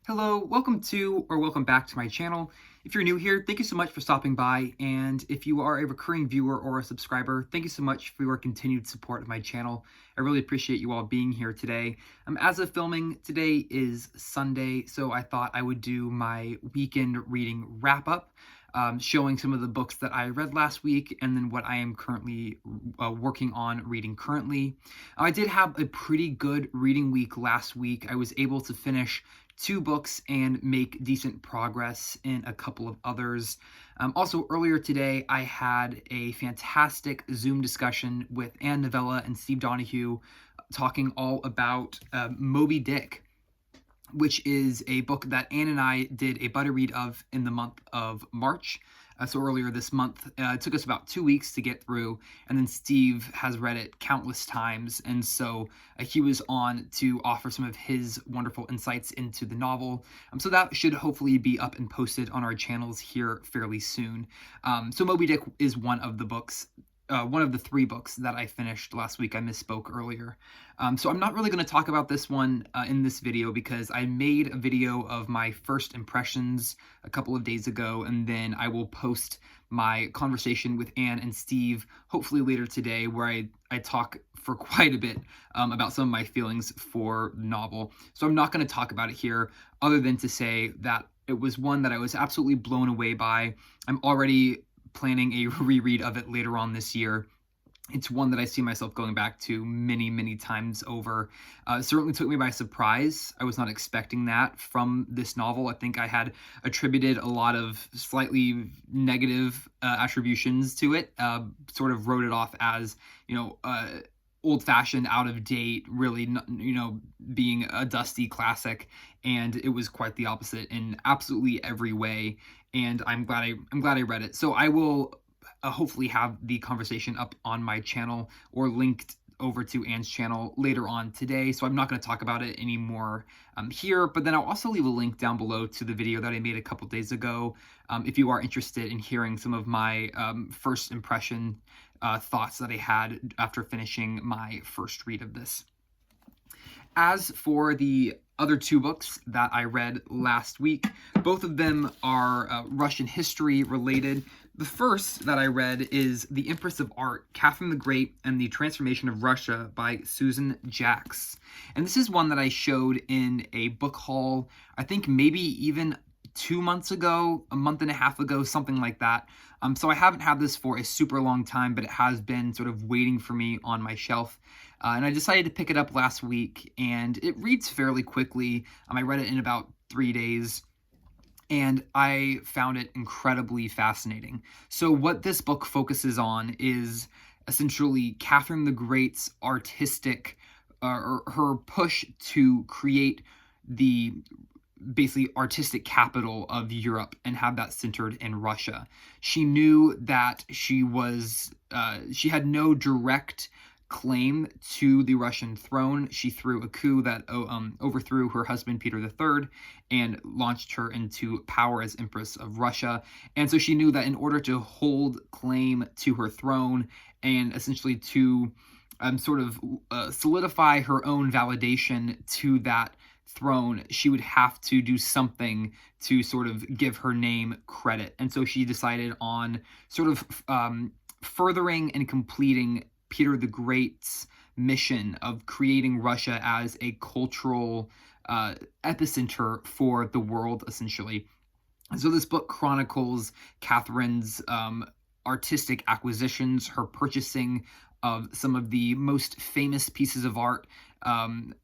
Hello, welcome back to my channel. If you're new here, thank you so much for stopping by, and if you are a recurring viewer or a subscriber, thank you so much for your continued support of my channel. I really appreciate you all being here today. As of filming, today is Sunday, so I thought I would do my weekend reading wrap-up, showing some of the books that I read last week and then what I am currently working on reading currently. I did have a pretty good reading week last week. I was able to finish 2 books and make decent progress in a couple of others. Also, earlier today, I had a fantastic Zoom discussion with Ann Novella and Steve Donahue talking all about Moby Dick, which is a book that Ann and I did a buddy read of in the month of March. So earlier this month, it took us about 2 weeks to get through, and then Steve has read it countless times, and so he was on to offer some of his wonderful insights into the novel. So that should hopefully be up and posted on our channels here fairly soon. So Moby Dick is one of the books. One of the 3 books that I finished last week. I misspoke earlier. So I'm not really going to talk about this one in this video because I made a video of my first impressions a couple of days ago, and then I will post my conversation with Ann and Steve hopefully later today, where I talk for quite a bit about some of my feelings for the novel. So I'm not going to talk about it here other than to say that it was one that I was absolutely blown away by. I'm already planning a reread of it later on this year. It's one that I see myself going back to many, many times over. It certainly took me by surprise. I was not expecting that from this novel. I think I had attributed a lot of slightly negative attributions to it, sort of wrote it off as, old-fashioned, out of date, really, being a dusty classic, and it was quite the opposite in absolutely every way. And I'm glad I read it. So I will hopefully have the conversation up on my channel or linked over to Ann's channel later on today. So I'm not going to talk about it anymore here, but then I'll also leave a link down below to the video that I made a couple days ago if you are interested in hearing some of my first impression thoughts that I had after finishing my first read of this. As for the other 2 books that I read last week, both of them are Russian history related. The first that I read is The Empress of Art, Catherine the Great and the Transformation of Russia by Susan Jacques. And this is one that I showed in a book haul, I think maybe even 2 months ago, a month and a half ago, something like that. So I haven't had this for a super long time, but it has been sort of waiting for me on my shelf. And I decided to pick it up last week, and it reads fairly quickly. I read it in about 3 days, and I found it incredibly fascinating. So what this book focuses on is essentially Catherine the Great's artistic, or her push to create the basically artistic capital of Europe and have that centered in Russia. She knew that she had no direct claim to the Russian throne. She threw a coup that overthrew her husband Peter III and launched her into power as Empress of Russia. And so she knew that in order to hold claim to her throne and essentially to solidify her own validation to that throne, she would have to do something to sort of give her name credit. And so she decided on sort of furthering and completing Peter the Great's mission of creating Russia as a cultural epicenter for the world, essentially. And so this book chronicles Catherine's artistic acquisitions, her purchasing of some of the most famous pieces of art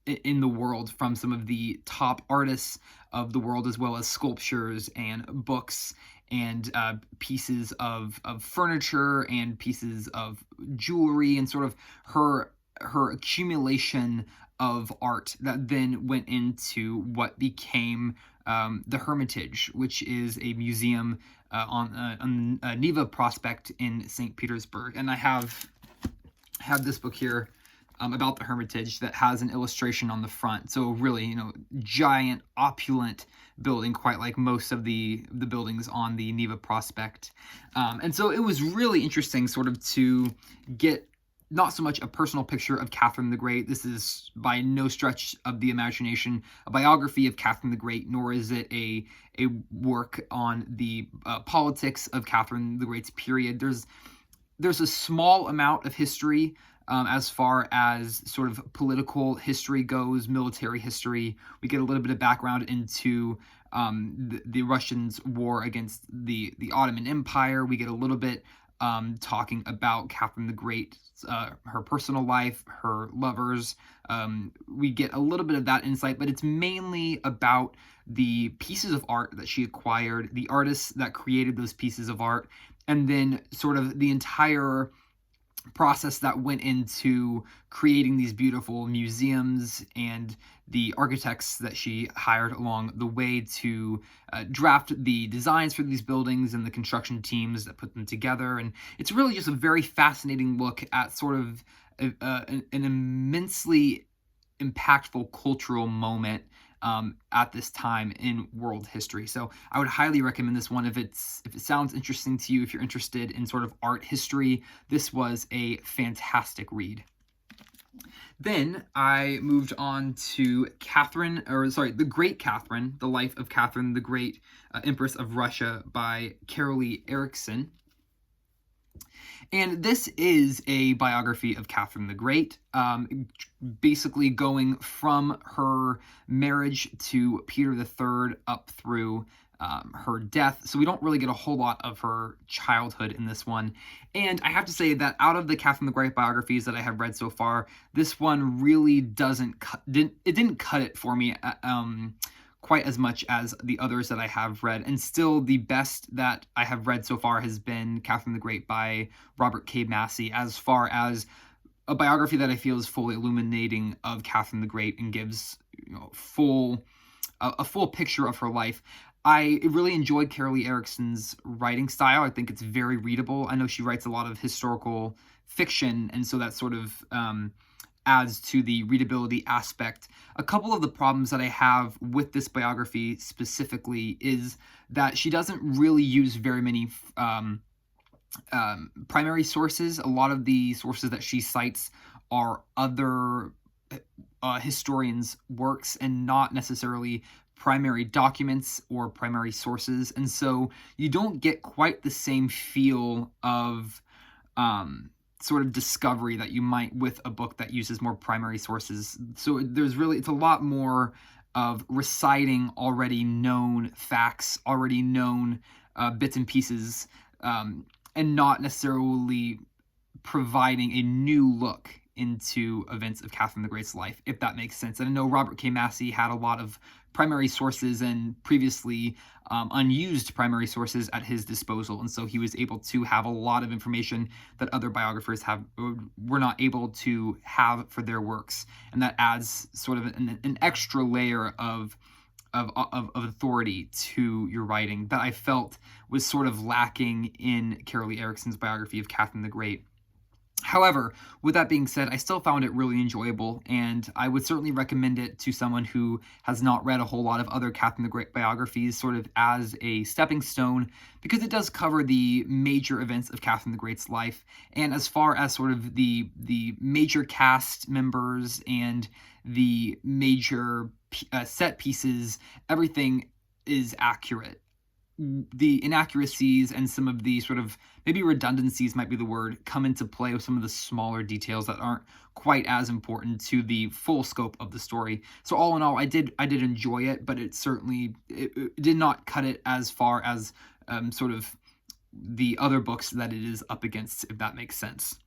in the world from some of the top artists of the world, as well as sculptures and books and pieces of furniture and pieces of jewelry, and sort of her accumulation of art that then went into what became the Hermitage, which is a museum on Neva Prospect in St. Petersburg. And I have this book here about the Hermitage that has an illustration on the front. So really, giant, opulent building, quite like most of the buildings on the Neva Prospect. And so it was really interesting sort of to get not so much a personal picture of Catherine the Great. This is by no stretch of the imagination a biography of Catherine the Great, nor is it a work on the politics of Catherine the Great's period. There's a small amount of history as far as sort of political history goes, military history. We get a little bit of background into the Russians' war against the Ottoman Empire. We get a little bit talking about Catherine the Great, her personal life, her lovers. We get a little bit of that insight, but it's mainly about the pieces of art that she acquired, the artists that created those pieces of art, and then sort of the entire process that went into creating these beautiful museums and the architects that she hired along the way to draft the designs for these buildings and the construction teams that put them together. And it's really just a very fascinating look at sort of an immensely impactful cultural moment at this time in world history. So I would highly recommend this one if it sounds interesting to you, if you're interested in sort of art history. This was a fantastic read. Then I moved on to The Great Catherine, The Life of Catherine the Great, Empress of Russia by Carolee Erickson. And this is a biography of Catherine the Great, basically going from her marriage to Peter III up through her death. So we don't really get a whole lot of her childhood in this one. And I have to say that out of the Catherine the Great biographies that I have read so far, this one really didn't cut it for me quite as much as the others that I have read. And still the best that I have read so far has been Catherine the Great by Robert K. Massey, as far as a biography that I feel is fully illuminating of Catherine the Great and gives a full picture of her life. I really enjoyed Carolee Erickson's writing style. I think it's very readable. I know she writes a lot of historical fiction, and so that sort of adds to the readability aspect. A couple of the problems that I have with this biography specifically is that she doesn't really use very many primary sources. A lot of the sources that she cites are other historians' works and not necessarily primary documents or primary sources. And so you don't get quite the same feel of sort of discovery that you might with a book that uses more primary sources. So it's a lot more of reciting already known facts, already known bits and pieces, and not necessarily providing a new look into events of Catherine the Great's life, if that makes sense. And I know Robert K. Massey had a lot of primary sources and previously unused primary sources at his disposal, and so he was able to have a lot of information that other biographers were not able to have for their works, and that adds sort of an extra layer of authority to your writing that I felt was sort of lacking in Carolee Erickson's biography of Catherine the Great. However, with that being said, I still found it really enjoyable, and I would certainly recommend it to someone who has not read a whole lot of other Catherine the Great biographies, sort of as a stepping stone, because it does cover the major events of Catherine the Great's life. And as far as sort of the major cast members and the major set pieces, everything is accurate. The inaccuracies and some of the sort of maybe redundancies might be the word come into play with some of the smaller details that aren't quite as important to the full scope of the story. So all in all, I did enjoy it, but it did not cut it as far as sort of the other books that it is up against, if that makes sense.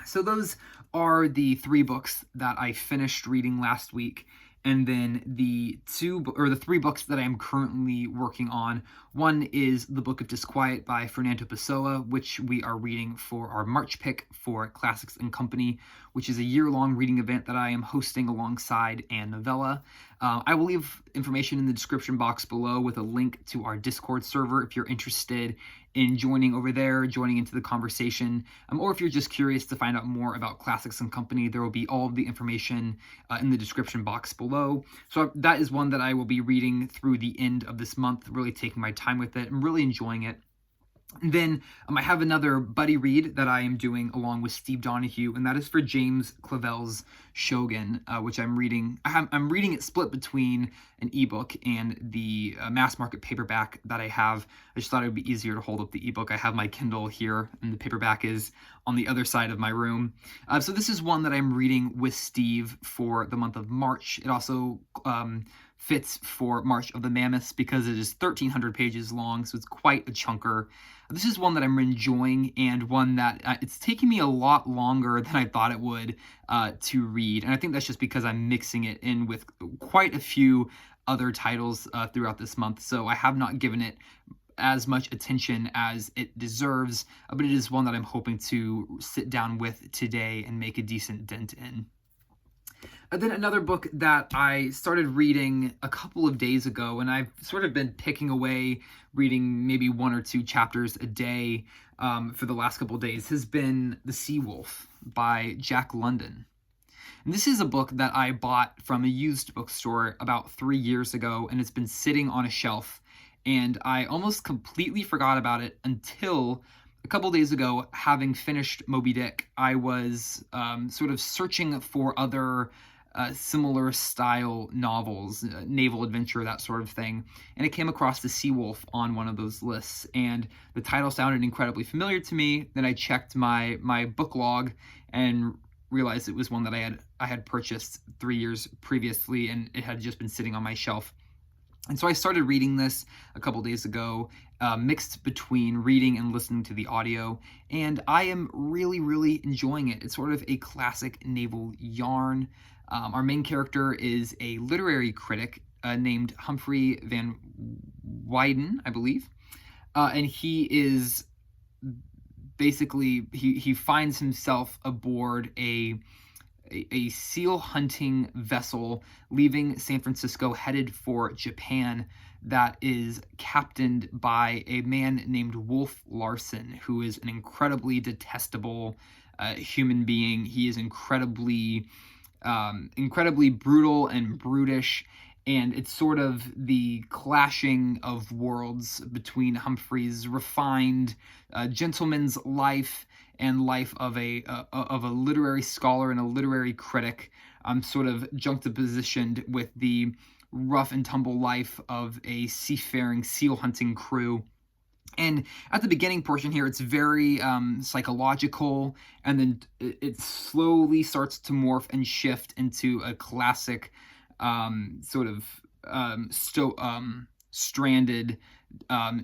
So those are the 3 books that I finished reading last week. And then the 3 books that I am currently working on. One is the Book of Disquiet by Fernando Pessoa, which we are reading for our March pick for Classics and Company, which is a year-long reading event that I am hosting alongside Ann Novella. I will leave information in the description box below with a link to our Discord server if you're interested in joining over there, joining into the conversation, or if you're just curious to find out more about Classics and Company, there will be all of the information in the description box below. So that is one that I will be reading through the end of this month, really taking my time with it and really enjoying it. And then I have another buddy read that I am doing along with Steve Donahue, and that is for James Clavell's Shogun, which I'm reading. I'm reading it split between an ebook and the mass market paperback that I have. I just thought it would be easier to hold up the ebook. I have my Kindle here, and the paperback is on the other side of my room. So this is one that I'm reading with Steve for the month of March. It also fits for March of the Mammoths because it is 1,300 pages long, so it's quite a chunker. This is one that I'm enjoying, and one that it's taking me a lot longer than I thought it would to read. And I think that's just because I'm mixing it in with quite a few other titles throughout this month. So I have not given it as much attention as it deserves, but it is one that I'm hoping to sit down with today and make a decent dent in. And then another book that I started reading a couple of days ago, and I've sort of been picking away, reading maybe 1 or 2 chapters a day for the last couple of days, has been The Sea Wolf by Jacques London. And this is a book that I bought from a used bookstore about 3 years ago, and it's been sitting on a shelf. And I almost completely forgot about it until a couple days ago, having finished Moby Dick. I was sort of searching for other similar style novels, naval adventure, that sort of thing. And I came across The Sea Wolf on one of those lists, and the title sounded incredibly familiar to me. Then I checked my book log and realized it was one that I had purchased 3 years previously, and it had just been sitting on my shelf. And so I started reading this a couple days ago, mixed between reading and listening to the audio, and I am really, really enjoying it. It's sort of a classic naval yarn. Our main character is a literary critic named Humphrey Van Weyden, I believe, and he is basically, he finds himself aboard a seal hunting vessel leaving San Francisco, headed for Japan, that is captained by a man named Wolf Larson, who is an incredibly detestable human being. He is incredibly brutal and brutish, and it's sort of the clashing of worlds between Humphrey's refined gentleman's life and life of a literary scholar and a literary critic, sort of juxtapositioned with the rough and tumble life of a seafaring seal hunting crew. And at the beginning portion here, it's very psychological, and then it slowly starts to morph and shift into a classic sort of stranded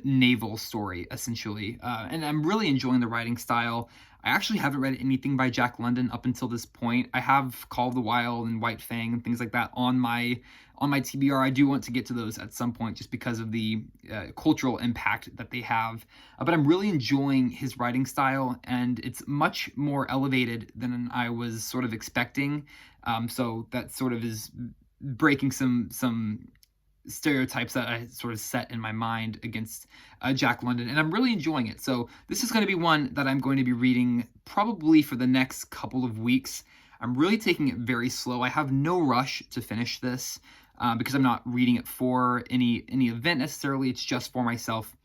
naval story, essentially. And I'm really enjoying the writing style. I actually haven't read anything by Jacques London up until this point. I have Call of the Wild and White Fang and things like that on my TBR. I do want to get to those at some point just because of the cultural impact that they have. But I'm really enjoying his writing style, and it's much more elevated than I was sort of expecting. So that sort of is breaking some stereotypes that I sort of set in my mind against Jacques London, and I'm really enjoying it. So this is going to be one that I'm going to be reading probably for the next couple of weeks. I'm really taking it very slow. I have no rush to finish this because I'm not reading it for any event necessarily. It's just for myself.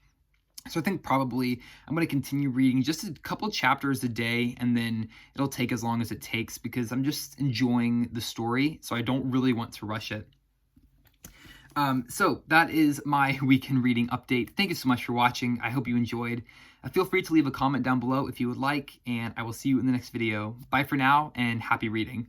So I think probably I'm going to continue reading just a couple chapters a day, and then it'll take as long as it takes because I'm just enjoying the story. So I don't really want to rush it. So that is my weekend reading update. Thank you so much for watching. I hope you enjoyed. Feel free to leave a comment down below if you would like, and I will see you in the next video. Bye for now, and happy reading.